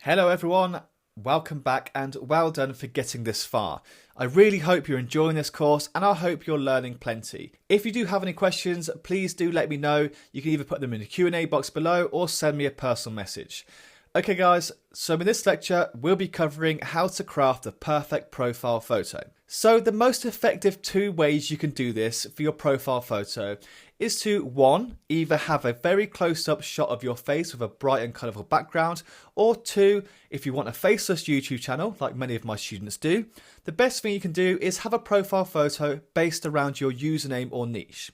Hello everyone, welcome back and well done for getting this far. I really hope you're enjoying this course and I hope you're learning plenty. If you do have any questions, please do let me know. You can either put them in the Q&A box below or send me a personal message. Okay guys, so in this lecture we'll be covering how to craft a perfect profile photo. So the most effective two ways you can do this for your profile photo is to, one, either have a very close-up shot of your face with a bright and colourful background, or two, if you want a faceless YouTube channel, like many of my students do, the best thing you can do is have a profile photo based around your username or niche.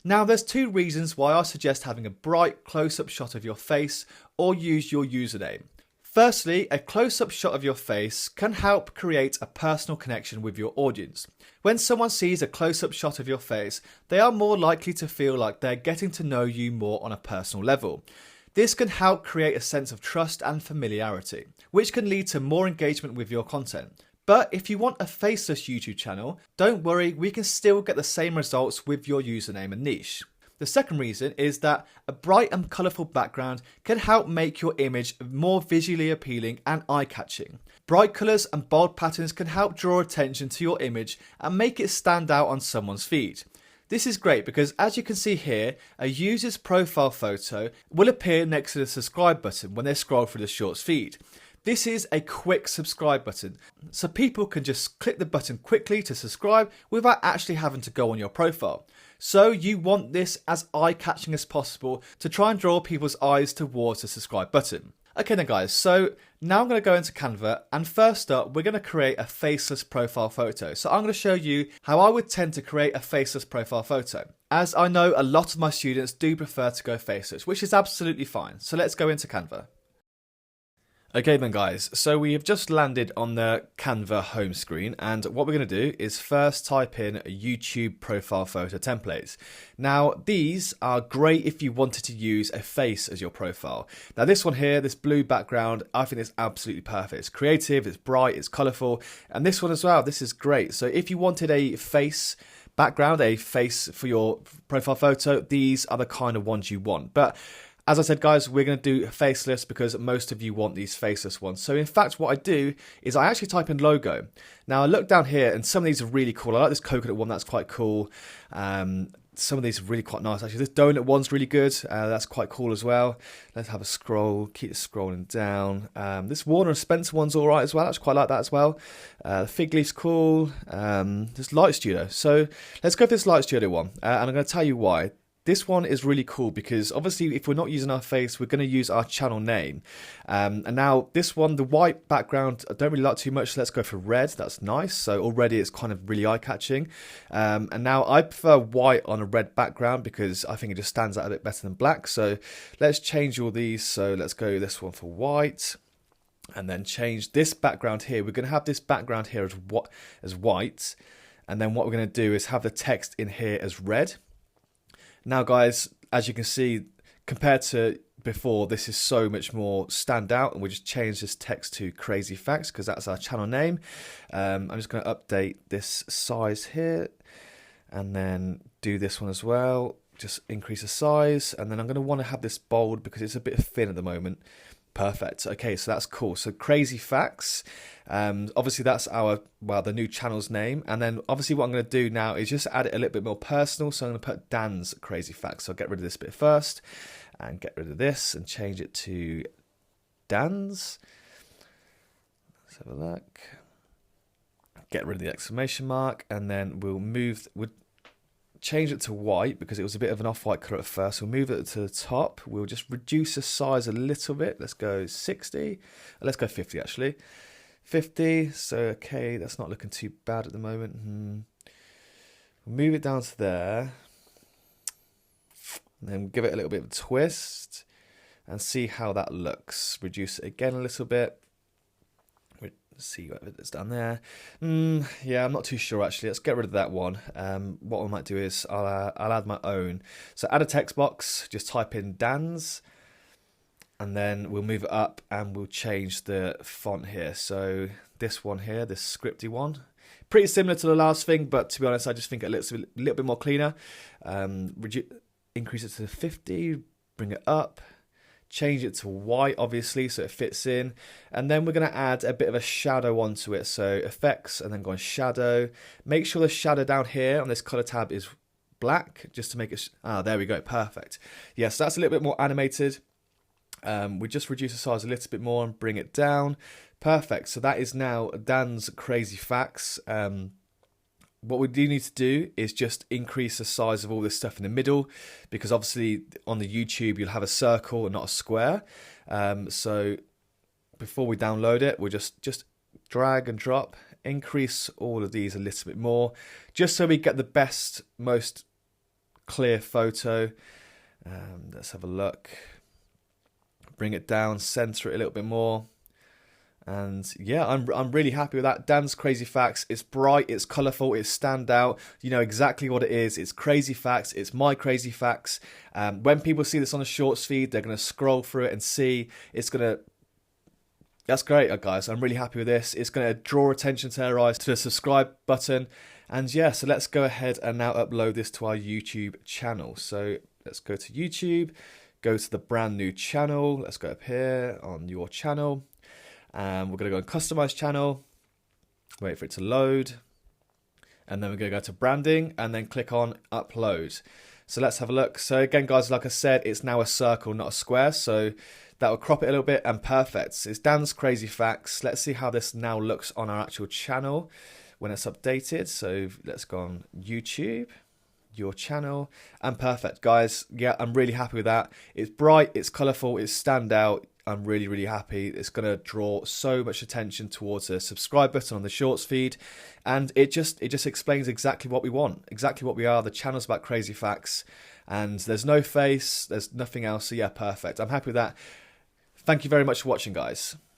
Now, there's two reasons why I suggest having a bright close-up shot of your face or use your username. Firstly, a close-up shot of your face can help create a personal connection with your audience. When someone sees a close-up shot of your face, they are more likely to feel like they're getting to know you more on a personal level. This can help create a sense of trust and familiarity, which can lead to more engagement with your content. But if you want a faceless YouTube channel, don't worry, we can still get the same results with your username and niche. The second reason is that a bright and colourful background can help make your image more visually appealing and eye-catching. Bright colours and bold patterns can help draw attention to your image and make it stand out on someone's feed. This is great because, as you can see here, a user's profile photo will appear next to the subscribe button when they scroll through the Shorts feed. This is a quick subscribe button, so people can just click the button quickly to subscribe without actually having to go on your profile. So you want this as eye-catching as possible to try and draw people's eyes towards the subscribe button. Okay then guys, so now I'm going to go into Canva, and first up we're going to create a faceless profile photo. So I'm going to show you how I would tend to create a faceless profile photo, as I know a lot of my students do prefer to go faceless, which is absolutely fine. So let's go into Canva. Okay then guys, so we have just landed on the Canva home screen, and what we're going to do is first type in YouTube profile photo templates. Now these are great if you wanted to use a face as your profile. Now this one here, this blue background, I think is absolutely perfect. It's creative, it's bright, it's colourful, and this one as well, this is great. So if you wanted a face background, a face for your profile photo, these are the kind of ones you want. But as I said guys, we're going to do faceless because most of you want these faceless ones. So in fact what I do is I actually type in logo. Now I look down here and some of these are really cool. I like this coconut one, that's quite cool. Some of these are really quite nice actually. This donut one's really good, that's quite cool as well. Let's have a scroll, keep it scrolling down. This Warner and Spencer one's alright as well, I actually quite like that as well. The fig leaf's cool. This Light Studio. So let's go for this Light Studio one, and I'm going to tell you why. This one is really cool because obviously if we're not using our face, we're going to use our channel name. And now this one, the white background, I don't really like too much. So let's go for red. That's nice. So already it's kind of really eye-catching. And now I prefer white on a red background because I think it just stands out a bit better than black. So let's change all these. So let's go this one for white. And then change this background here. We're going to have this background here as white. And then what we're going to do is have the text in here as red. Now guys, as you can see, compared to before, this is so much more stand out, and we just change this text to Crazy Facts because that's our channel name. I'm just going to update this size here and then do this one as well. Just increase the size, and then I'm going to want to have this bold because it's a bit thin at the moment. Perfect. Okay, so that's cool. So Crazy Facts, obviously that's the new channel's name, and then obviously what I'm going to do now is just add it a little bit more personal. So I'm going to put Dan's Crazy Facts. So I'll get rid of this bit first and get rid of this and change it to Dan's. Let's have a look. Get rid of the exclamation mark, and then we'll change it to white because it was a bit of an off-white colour at first. We'll move it to the top. We'll just reduce the size a little bit. Let's go 60. Let's go 50 actually. 50. So okay, that's not looking too bad at the moment. We'll move it down to there. And then give it a little bit of a twist and see how that looks. Reduce it again a little bit. See what it's down there. Yeah, I'm not too sure actually. Let's get rid of that one. What I might do is I'll add my own. So add a text box, just type in Dan's, and then we'll move it up and we'll change the font here. So this one here, this scripty one, pretty similar to the last thing, but to be honest, I just think it looks a little bit more cleaner. Increase it to 50, bring it up, change it to white, obviously, so it fits in. And then we're going to add a bit of a shadow onto it. So effects, and then go on shadow. Make sure the shadow down here on this color tab is black, just to make it, there we go, perfect. Yes, that's a little bit more animated. We just reduce the size a little bit more and bring it down. Perfect, so that is now Dan's crazy facts. What we do need to do is just increase the size of all this stuff in the middle, because obviously on the YouTube you'll have a circle and not a square. So before we download it, we'll just drag and drop, increase all of these a little bit more, just so we get the best, most clear photo. Let's have a look. Bring it down, center it a little bit more. And yeah, I'm really happy with that. Dan's crazy facts. It's bright, it's colourful, it's stand out. You know exactly what it is. It's crazy facts. It's my crazy facts. When people see this on a shorts feed, they're going to scroll through it and see. That's great, guys. I'm really happy with this. It's going to draw attention to their eyes to the subscribe button. And yeah, so let's go ahead and now upload this to our YouTube channel. So let's go to YouTube, go to the brand new channel. Let's go up here on your channel. And we're going to go on customize channel, wait for it to load, and then we're going to go to branding and then click on upload. So let's have a look. So again, guys, like I said, it's now a circle, not a square, so that will crop it a little bit, and perfect. It's Dan's crazy facts. Let's see how this now looks on our actual channel when it's updated. So let's go on YouTube, your channel, and perfect, guys. Yeah, I'm really happy with that. It's bright, it's colorful, it's stand out. I'm really, really happy. It's going to draw so much attention towards the subscribe button on the shorts feed, and it just explains exactly what we want, exactly what we are. The channel's about crazy facts, and there's no face, there's nothing else. So yeah, perfect. I'm happy with that. Thank you very much for watching, guys.